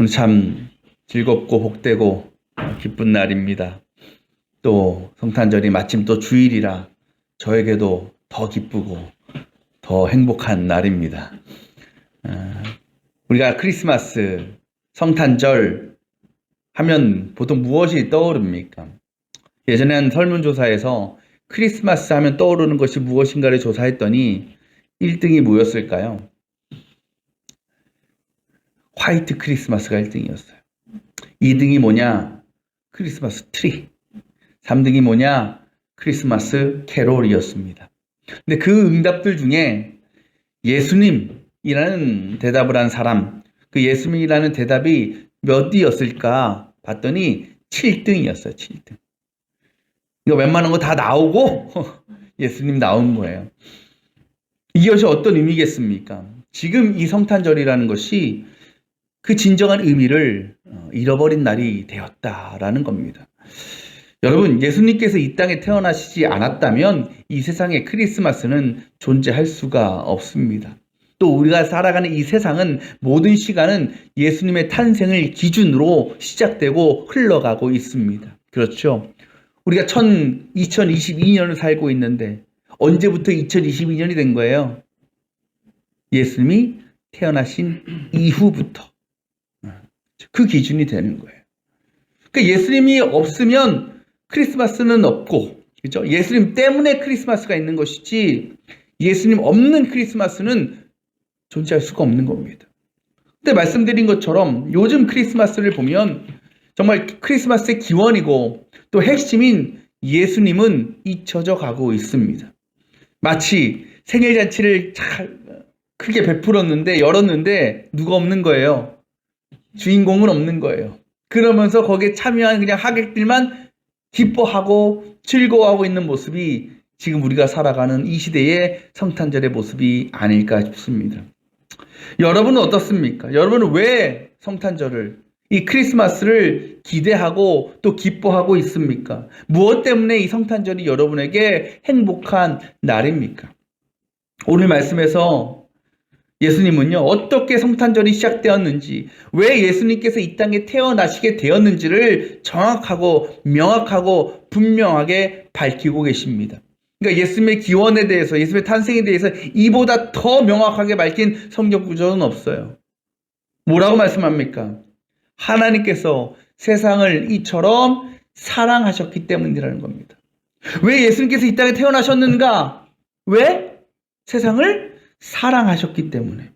오늘 참 즐겁고 복되고 기쁜 날입니다. 또 성탄절이 마침 또 주일이라 저에게도 더 기쁘고 더 행복한 날입니다. 우리가 크리스마스, 성탄절 하면 보통 무엇이 떠오릅니까? 예전엔 설문조사에서 크리스마스 하면 떠오르는 것이 무엇인가를 조사했더니 1등이 뭐였을까요? 화이트 크리스마스가 1등이었어요. 2등이 뭐냐? 크리스마스 트리. 3등이 뭐냐? 크리스마스 캐롤이었습니다. 근데 그 응답들 중에 예수님이라는 대답을 한 사람, 그 예수님이라는 대답이 몇 위였을까 봤더니 7등이었어요. 7등. 이거 웬만한 거 다 나오고 예수님 나온 거예요. 이것이 어떤 의미겠습니까? 지금 이 성탄절이라는 것이 그 진정한 의미를 잃어버린 날이 되었다라는 겁니다. 여러분, 예수님께서 이 땅에 태어나시지 않았다면 이 세상에 크리스마스는 존재할 수가 없습니다. 또 우리가 살아가는 이 세상은 모든 시간은 예수님의 탄생을 기준으로 시작되고 흘러가고 있습니다. 그렇죠? 우리가 2022년을 살고 있는데 언제부터 2022년이 된 거예요? 예수님이 태어나신 이후부터. 그 기준이 되는 거예요. 그러니까 예수님이 없으면 크리스마스는 없고, 그렇죠? 예수님 때문에 크리스마스가 있는 것이지 예수님 없는 크리스마스는 존재할 수가 없는 겁니다. 근데 말씀드린 것처럼 요즘 크리스마스를 보면 정말 크리스마스의 기원이고 또 핵심인 예수님은 잊혀져 가고 있습니다. 마치 생일잔치를 잘 크게 베풀었는데 열었는데 누가 없는 거예요. 주인공은 없는 거예요. 그러면서 거기에 참여한 그냥 하객들만 기뻐하고 즐거워하고 있는 모습이 지금 우리가 살아가는 이 시대의 성탄절의 모습이 아닐까 싶습니다. 여러분은 어떻습니까? 여러분은 왜 성탄절을, 이 크리스마스를 기대하고 또 기뻐하고 있습니까? 무엇 때문에 이 성탄절이 여러분에게 행복한 날입니까? 오늘 말씀에서 예수님은요, 어떻게 성탄절이 시작되었는지, 왜 예수님께서 이 땅에 태어나시게 되었는지를 정확하고 명확하고 분명하게 밝히고 계십니다. 그러니까 예수님의 기원에 대해서, 예수님의 탄생에 대해서 이보다 더 명확하게 밝힌 성경 구절은 없어요. 뭐라고 말씀합니까? 하나님께서 세상을 이처럼 사랑하셨기 때문이라는 겁니다. 왜 예수님께서 이 땅에 태어나셨는가? 왜? 세상을 사랑하셨기 때문에.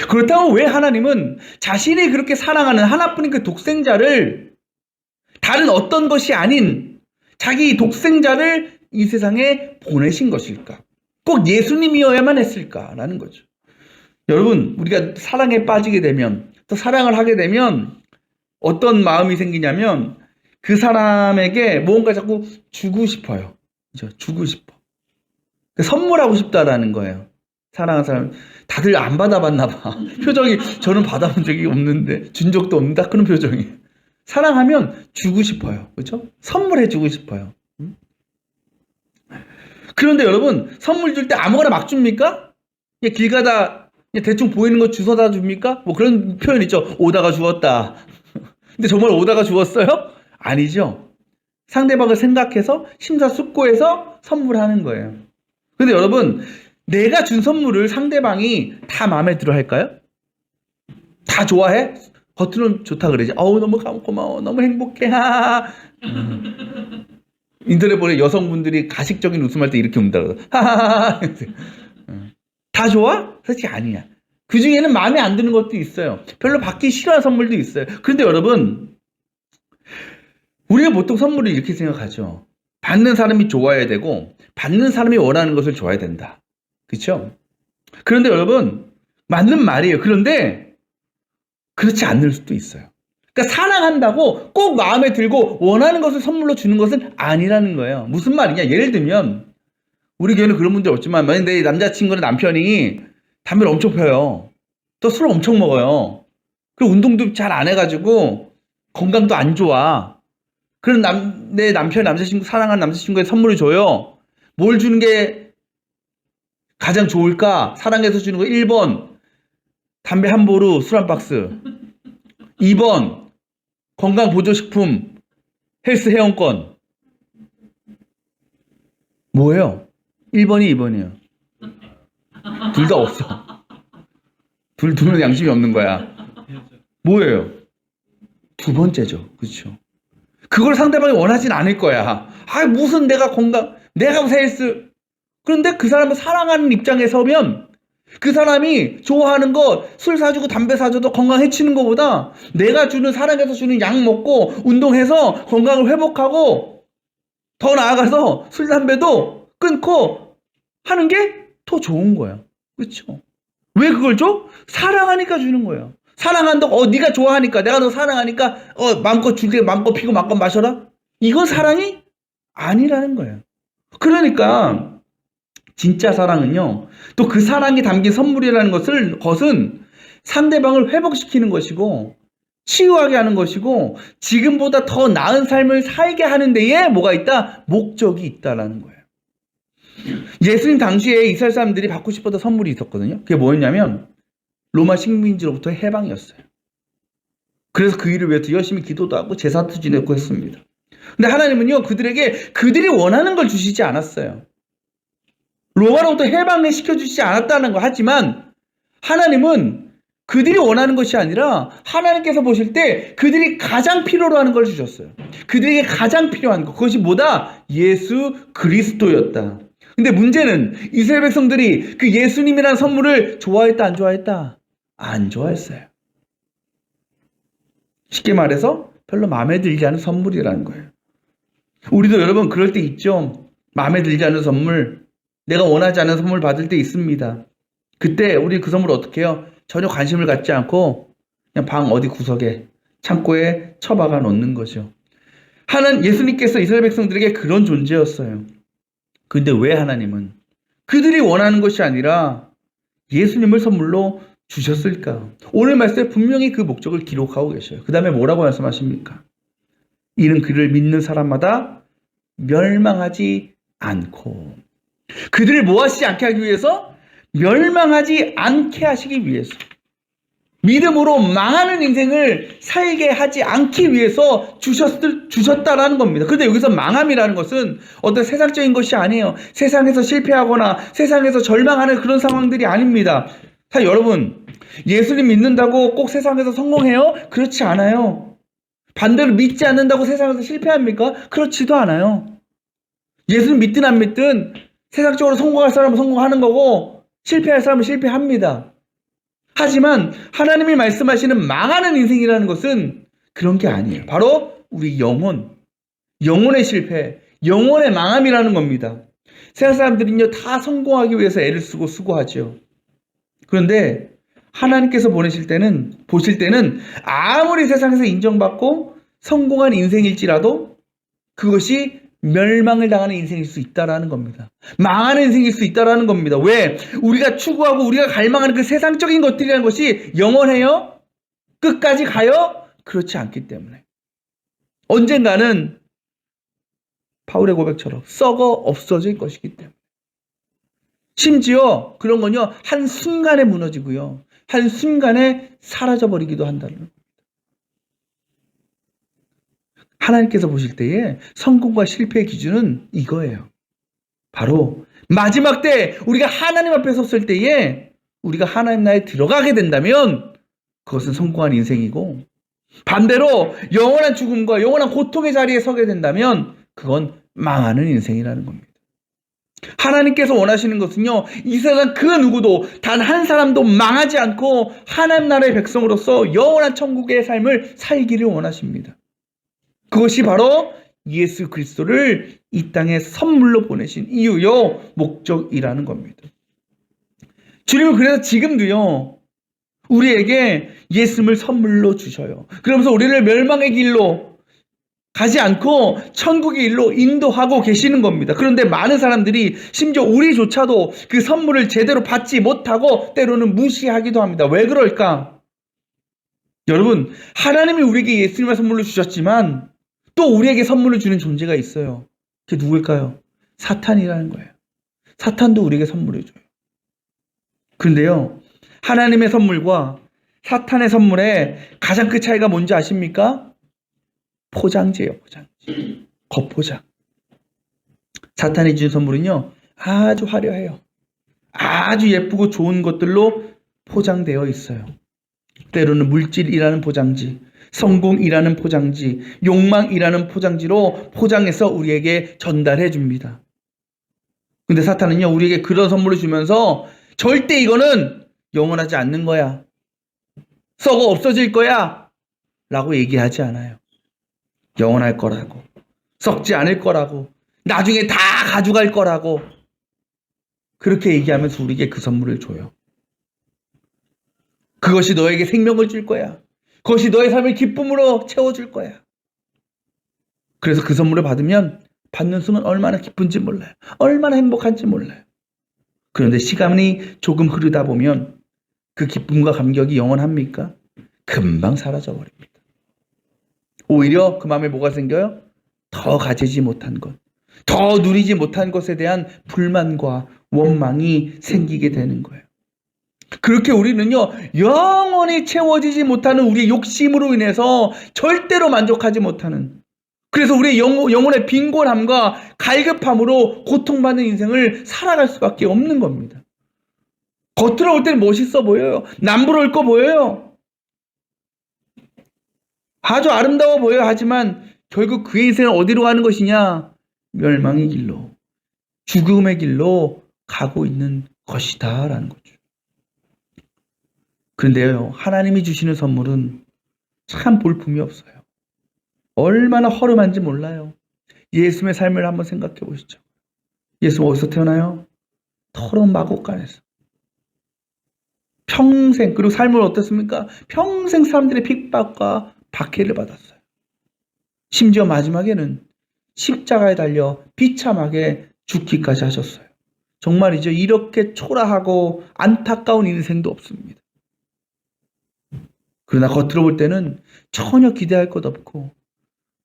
그렇다면 왜 하나님은 자신이 그렇게 사랑하는 하나뿐인 그 독생자를 다른 어떤 것이 아닌 자기 독생자를 이 세상에 보내신 것일까? 꼭 예수님이어야만 했을까라는 거죠. 여러분, 우리가 사랑에 빠지게 되면, 또 사랑을 하게 되면 어떤 마음이 생기냐면 그 사람에게 뭔가 자꾸 주고 싶어요. 그렇죠? 주고 싶어. 선물하고 싶다라는 거예요. 사랑하는 사람, 다들 안 받아봤나 봐. 표정이, 저는 받아본 적이 없는데, 준 적도 없는다? 그런 표정이. 사랑하면 주고 싶어요. 그렇죠? 선물해 주고 싶어요. 그런데 여러분, 선물 줄 때 아무거나 막 줍니까? 길 가다 대충 보이는 거 주워다 줍니까? 뭐 그런 표현 있죠. 오다가 주웠다. 근데 정말 오다가 주웠어요? 아니죠. 상대방을 생각해서 심사숙고해서 선물하는 거예요. 근데 여러분, 내가 준 선물을 상대방이 다 마음에 들어 할까요? 다 좋아해? 겉으로는 좋다 그러지. 너무 고마워. 너무 행복해. 인터넷 보내 여성분들이 가식적인 웃음할 때 이렇게 운다 그러죠. 다 좋아? 솔직히 아니야. 그 중에는 마음에 안 드는 것도 있어요. 별로 받기 싫어하는 선물도 있어요. 그런데 여러분, 우리가 보통 선물을 이렇게 생각하죠. 받는 사람이 좋아야 되고 받는 사람이 원하는 것을 줘야 된다. 그렇죠? 그런데 여러분, 맞는 말이에요. 그런데 그렇지 않을 수도 있어요. 그러니까 사랑한다고 꼭 마음에 들고 원하는 것을 선물로 주는 것은 아니라는 거예요. 무슨 말이냐? 예를 들면 우리 교회는 그런 문제 없지만 만약 내 남자친구나 남편이 담배를 엄청 펴요. 또 술을 엄청 먹어요. 그리고 운동도 잘 안 해가지고 건강도 안 좋아. 그런 내 남편, 남자친구, 사랑하는 남자친구에 선물을 줘요. 뭘 주는 게 가장 좋을까? 사랑해서 주는 거 1번 담배 한 보루, 술 한 박스. 2번 건강보조식품 헬스 회원권. 뭐예요? 1번이 2번이에요. 둘 다 없어. 둘은 양심이 없는 거야. 뭐예요? 두 번째죠. 그렇죠? 그걸 상대방이 원하진 않을 거야. 무슨 내가 무슨 헬스. 그런데 그 사람을 사랑하는 입장에 서면 그 사람이 좋아하는 거 술 사주고 담배 사줘도 건강 해치는 것보다 내가 사랑해서 주는 약 먹고 운동해서 건강을 회복하고 더 나아가서 술 담배도 끊고 하는 게 더 좋은 거야. 그렇죠? 왜 그걸 줘? 사랑하니까 주는 거예요. 사랑한다고 네가 좋아하니까 내가 너 사랑하니까 마음껏 줄게 마음껏 피고 마음껏 마셔라. 이건 사랑이 아니라는 거예요. 그러니까 진짜 사랑은요, 또 그 사랑이 담긴 선물이라는 것은 상대방을 회복시키는 것이고 치유하게 하는 것이고 지금보다 더 나은 삶을 살게 하는 데에 뭐가 있다? 목적이 있다라는 거예요. 예수님 당시에 이스라엘 사람들이 받고 싶었던 선물이 있었거든요. 그게 뭐였냐면 로마 식민지로부터 해방이었어요. 그래서 그 일을 위해서 열심히 기도도 하고 제사도 지내고 했습니다. 근데 하나님은요, 그들이 원하는 걸 주시지 않았어요. 로마로부터 해방을 시켜주시지 않았다는 거. 하지만 하나님은 그들이 원하는 것이 아니라 하나님께서 보실 때 그들이 가장 필요로 하는 걸 주셨어요. 그들에게 가장 필요한 것, 그것이 뭐다? 예수 그리스도였다. 근데 문제는 이스라엘 백성들이 그 예수님이라는 선물을 좋아했다, 안 좋아했다? 안 좋아했어요. 쉽게 말해서 별로 마음에 들지 않은 선물이라는 거예요. 우리도 여러분 그럴 때 있죠. 마음에 들지 않은 선물, 내가 원하지 않은 선물 받을 때 있습니다. 그때 우리 그 선물을 어떻게 해요? 전혀 관심을 갖지 않고 그냥 방 어디 구석에 창고에 처박아 놓는 거죠. 예수님께서 이스라엘 백성들에게 그런 존재였어요. 근데 왜 하나님은 그들이 원하는 것이 아니라 예수님을 선물로 주셨을까? 오늘 말씀에 분명히 그 목적을 기록하고 계셔요. 그 다음에 뭐라고 말씀하십니까? 이는 그를 믿는 사람마다 멸망하지 않고. 그들을 뭐 하시지 않게 하기 위해서? 멸망하지 않게 하시기 위해서. 믿음으로 망하는 인생을 살게 하지 않기 위해서 주셨다라는 겁니다. 그런데 여기서 망함이라는 것은 어떤 세상적인 것이 아니에요. 세상에서 실패하거나 세상에서 절망하는 그런 상황들이 아닙니다. 자, 여러분, 예수님 믿는다고 꼭 세상에서 성공해요? 그렇지 않아요. 반대로 믿지 않는다고 세상에서 실패합니까? 그렇지도 않아요. 예수님 믿든 안 믿든 세상적으로 성공할 사람은 성공하는 거고 실패할 사람은 실패합니다. 하지만 하나님이 말씀하시는 망하는 인생이라는 것은 그런 게 아니에요. 바로 우리 영혼의 실패, 영혼의 망함이라는 겁니다. 세상 사람들은요, 다 성공하기 위해서 애를 쓰고 수고하죠. 그런데 하나님께서 보실 때는 아무리 세상에서 인정받고 성공한 인생일지라도 그것이 멸망을 당하는 인생일 수 있다라는 겁니다. 망하는 인생일 수 있다라는 겁니다. 왜? 우리가 추구하고 우리가 갈망하는 그 세상적인 것들이라는 것이 영원해요? 끝까지 가요? 그렇지 않기 때문에. 언젠가는 바울의 고백처럼 썩어 없어질 것이기 때문에. 심지어 그런 건요, 한순간에 무너지고요, 한순간에 사라져버리기도 한다는 겁니다. 하나님께서 보실 때에 성공과 실패의 기준은 이거예요. 바로 마지막 때 우리가 하나님 앞에 섰을 때에 우리가 하나님 나라에 들어가게 된다면 그것은 성공한 인생이고, 반대로 영원한 죽음과 영원한 고통의 자리에 서게 된다면 그건 망하는 인생이라는 겁니다. 하나님께서 원하시는 것은요, 이 세상 그 누구도 단 한 사람도 망하지 않고 하나님 나라의 백성으로서 영원한 천국의 삶을 살기를 원하십니다. 그것이 바로 예수 그리스도를 이 땅에 선물로 보내신 이유요, 목적이라는 겁니다. 주님은 그래서 지금도요, 우리에게 예수님을 선물로 주셔요. 그러면서 우리를 멸망의 길로 가지 않고 천국의 길로 인도하고 계시는 겁니다. 그런데 많은 사람들이 심지어 우리조차도 그 선물을 제대로 받지 못하고 때로는 무시하기도 합니다. 왜 그럴까? 여러분, 하나님이 우리에게 예수님을 선물로 주셨지만 또 우리에게 선물을 주는 존재가 있어요. 그게 누구일까요? 사탄이라는 거예요. 사탄도 우리에게 선물을 줘요. 그런데요, 하나님의 선물과 사탄의 선물에 가장 큰 차이가 뭔지 아십니까? 포장지예요, 포장지. 겉포장. 사탄이 준 선물은요, 아주 화려해요. 아주 예쁘고 좋은 것들로 포장되어 있어요. 때로는 물질이라는 포장지, 성공이라는 포장지, 욕망이라는 포장지로 포장해서 우리에게 전달해 줍니다. 근데 사탄은요, 우리에게 그런 선물을 주면서 절대 이거는 영원하지 않는 거야, 썩어 없어질 거야 라고 얘기하지 않아요. 영원할 거라고, 썩지 않을 거라고, 나중에 다 가져갈 거라고 그렇게 얘기하면서 우리에게 그 선물을 줘요. 그것이 너에게 생명을 줄 거야. 그것이 너의 삶을 기쁨으로 채워줄 거야. 그래서 그 선물을 받으면 받는 순간 얼마나 기쁜지 몰라요. 얼마나 행복한지 몰라요. 그런데 시간이 조금 흐르다 보면 그 기쁨과 감격이 영원합니까? 금방 사라져 버립니다. 오히려 그 마음에 뭐가 생겨요? 더 가지지 못한 것, 더 누리지 못한 것에 대한 불만과 원망이 생기게 되는 거예요. 그렇게 우리는요, 영원히 채워지지 못하는 우리의 욕심으로 인해서 절대로 만족하지 못하는, 그래서 우리의 영혼의 빈곤함과 갈급함으로 고통받는 인생을 살아갈 수밖에 없는 겁니다. 겉으로 볼 때는 멋있어 보여요. 남부러울 보여요. 아주 아름다워 보여요. 하지만 결국 그의 인생은 어디로 가는 것이냐? 멸망의 길로, 죽음의 길로 가고 있는 것이다 라는 거죠. 그런데요, 하나님이 주시는 선물은 참 볼품이 없어요. 얼마나 허름한지 몰라요. 예수님의 삶을 한번 생각해 보시죠. 예수는 어디서 태어나요? 더러운 마곡간에서. 평생, 그리고 삶을 어떻습니까? 평생 사람들의 핍박과 박해를 받았어요. 심지어 마지막에는 십자가에 달려 비참하게 죽기까지 하셨어요. 정말이죠. 이렇게 초라하고 안타까운 인생도 없습니다. 그러나 겉으로 볼 때는 전혀 기대할 것 없고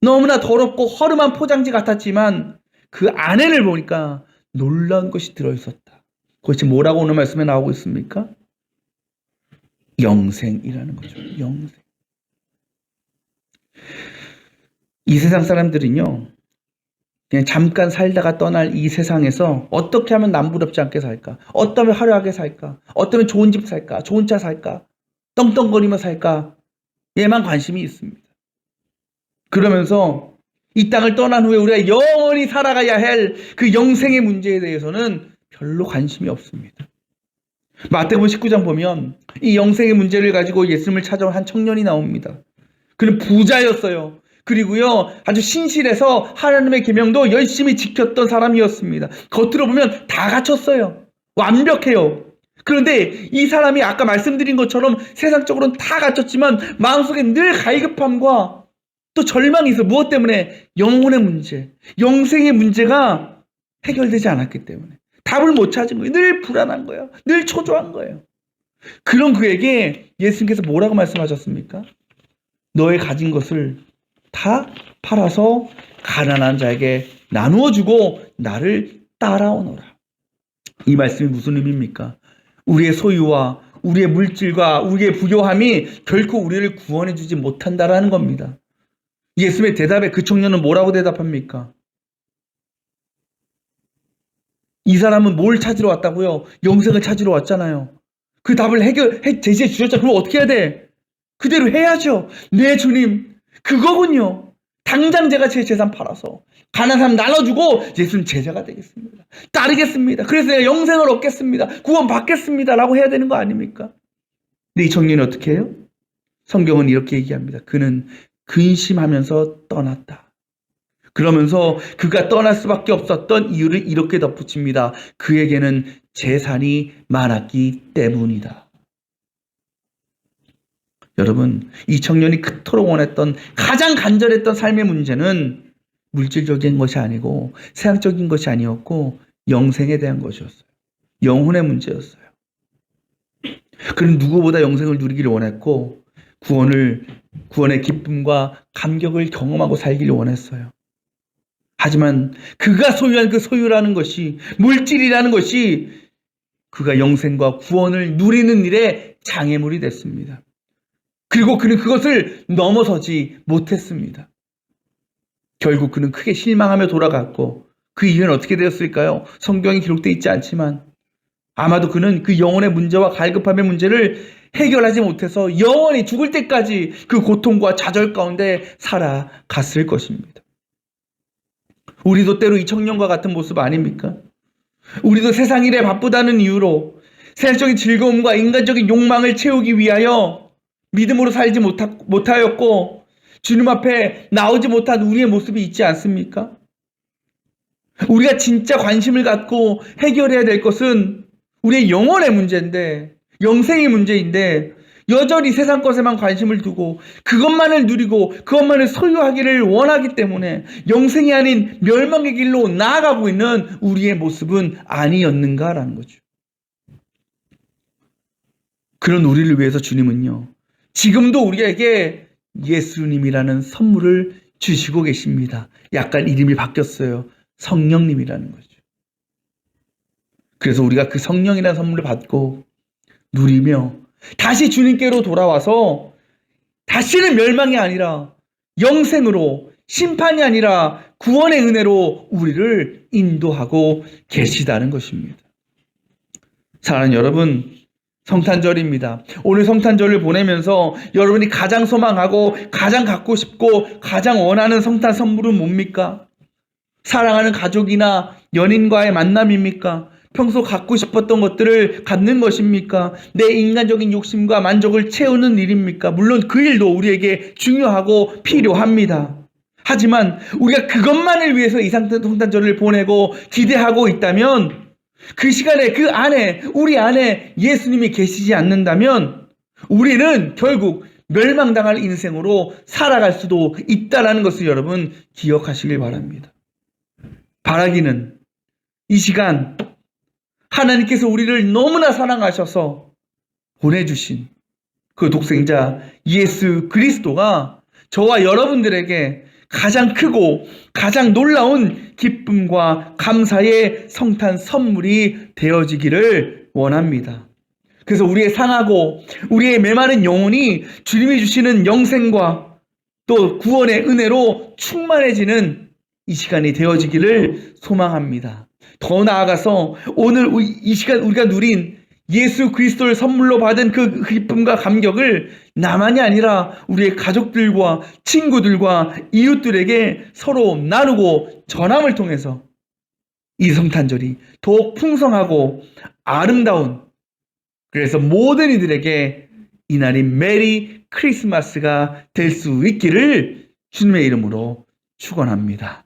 너무나 더럽고 허름한 포장지 같았지만 그 안에를 보니까 놀라운 것이 들어있었다. 그것이 뭐라고 오늘 말씀에 나오고 있습니까? 영생이라는 거죠. 영생. 이 세상 사람들은요, 그냥 잠깐 살다가 떠날 이 세상에서 어떻게 하면 남부럽지 않게 살까? 어떠면 화려하게 살까? 어떠면 좋은 집 살까? 좋은 차 살까? 떵떵거리며 살까? 얘만 관심이 있습니다. 그러면서 이 땅을 떠난 후에 우리가 영원히 살아가야 할 그 영생의 문제에 대해서는 별로 관심이 없습니다. 마태복음 19장 보면 이 영생의 문제를 가지고 예수님을 찾아온 한 청년이 나옵니다. 그는 부자였어요. 그리고요, 아주 신실해서 하나님의 계명도 열심히 지켰던 사람이었습니다. 겉으로 보면 다 갖췄어요. 완벽해요. 그런데 이 사람이 아까 말씀드린 것처럼 세상적으로는 다 갖췄지만 마음속에 늘 갈급함과 또 절망이 있어요. 무엇 때문에? 영혼의 문제, 영생의 문제가 해결되지 않았기 때문에. 답을 못 찾은 거예요. 늘 불안한 거예요. 늘 초조한 거예요. 그런 그에게 예수님께서 뭐라고 말씀하셨습니까? 너의 가진 것을 다 팔아서 가난한 자에게 나누어 주고 나를 따라오너라. 이 말씀이 무슨 의미입니까? 우리의 소유와 우리의 물질과 우리의 부요함이 결코 우리를 구원해 주지 못한다라는 겁니다. 예수님의 대답에 그 청년은 뭐라고 대답합니까? 이 사람은 뭘 찾으러 왔다고요? 영생을 찾으러 왔잖아요. 그 답을 제시해 주셨잖아요. 그럼 어떻게 해야 돼? 그대로 해야죠. 네, 주님, 그거군요. 당장 제가 제 재산 팔아서 가난한 사람 나눠주고 예수님 제자가 되겠습니다. 따르겠습니다. 그래서 내가 영생을 얻겠습니다. 구원 받겠습니다. 라고 해야 되는 거 아닙니까? 근데 이 청년이 어떻게 해요? 성경은 이렇게 얘기합니다. 그는 근심하면서 떠났다. 그러면서 그가 떠날 수밖에 없었던 이유를 이렇게 덧붙입니다. 그에게는 재산이 많았기 때문이다. 여러분, 이 청년이 그토록 원했던 가장 간절했던 삶의 문제는 물질적인 것이 아니고 세상적인 것이 아니었고 영생에 대한 것이었어요. 영혼의 문제였어요. 그는 누구보다 영생을 누리기를 원했고 구원의 기쁨과 감격을 경험하고 살기를 원했어요. 하지만 그가 소유한 그 소유라는 것이, 물질이라는 것이 그가 영생과 구원을 누리는 일에 장애물이 됐습니다. 그리고 그는 그것을 넘어서지 못했습니다. 결국 그는 크게 실망하며 돌아갔고 그 이유는 어떻게 되었을까요? 성경에 기록되어 있지 않지만 아마도 그는 그 영혼의 문제와 갈급함의 문제를 해결하지 못해서 영원히 죽을 때까지 그 고통과 좌절 가운데 살아갔을 것입니다. 우리도 때로 이 청년과 같은 모습 아닙니까? 우리도 세상 일에 바쁘다는 이유로 세상적인 즐거움과 인간적인 욕망을 채우기 위하여 믿음으로 살지 못하였고 주님 앞에 나오지 못한 우리의 모습이 있지 않습니까? 우리가 진짜 관심을 갖고 해결해야 될 것은 우리의 영혼의 문제인데, 영생의 문제인데 여전히 세상 것에만 관심을 두고 그것만을 누리고 그것만을 소유하기를 원하기 때문에 영생이 아닌 멸망의 길로 나아가고 있는 우리의 모습은 아니었는가라는 거죠. 그런 우리를 위해서 주님은요, 지금도 우리에게 예수님이라는 선물을 주시고 계십니다. 약간 이름이 바뀌었어요. 성령님이라는 거죠. 그래서 우리가 그 성령이라는 선물을 받고 누리며 다시 주님께로 돌아와서 다시는 멸망이 아니라 영생으로, 심판이 아니라 구원의 은혜로 우리를 인도하고 계시다는 것입니다. 사랑하는 여러분, 성탄절입니다. 오늘 성탄절을 보내면서 여러분이 가장 소망하고 가장 갖고 싶고 가장 원하는 성탄 선물은 뭡니까? 사랑하는 가족이나 연인과의 만남입니까? 평소 갖고 싶었던 것들을 갖는 것입니까? 내 인간적인 욕심과 만족을 채우는 일입니까? 물론 그 일도 우리에게 중요하고 필요합니다. 하지만 우리가 그것만을 위해서 이 성탄절을 보내고 기대하고 있다면, 그 시간에 그 안에, 우리 안에 예수님이 계시지 않는다면 우리는 결국 멸망당할 인생으로 살아갈 수도 있다는 것을 여러분 기억하시길 바랍니다. 바라기는 이 시간 하나님께서 우리를 너무나 사랑하셔서 보내주신 그 독생자 예수 그리스도가 저와 여러분들에게 가장 크고 가장 놀라운 기쁨과 감사의 성탄 선물이 되어지기를 원합니다. 그래서 우리의 상하고 우리의 메마른 영혼이 주님이 주시는 영생과 또 구원의 은혜로 충만해지는 이 시간이 되어지기를 소망합니다. 더 나아가서 오늘 이 시간 우리가 누린 예수 그리스도를 선물로 받은 그 기쁨과 감격을 나만이 아니라 우리의 가족들과 친구들과 이웃들에게 서로 나누고 전함을 통해서 이 성탄절이 더욱 풍성하고 아름다운, 그래서 모든 이들에게 이날이 메리 크리스마스가 될 수 있기를 주님의 이름으로 축원합니다.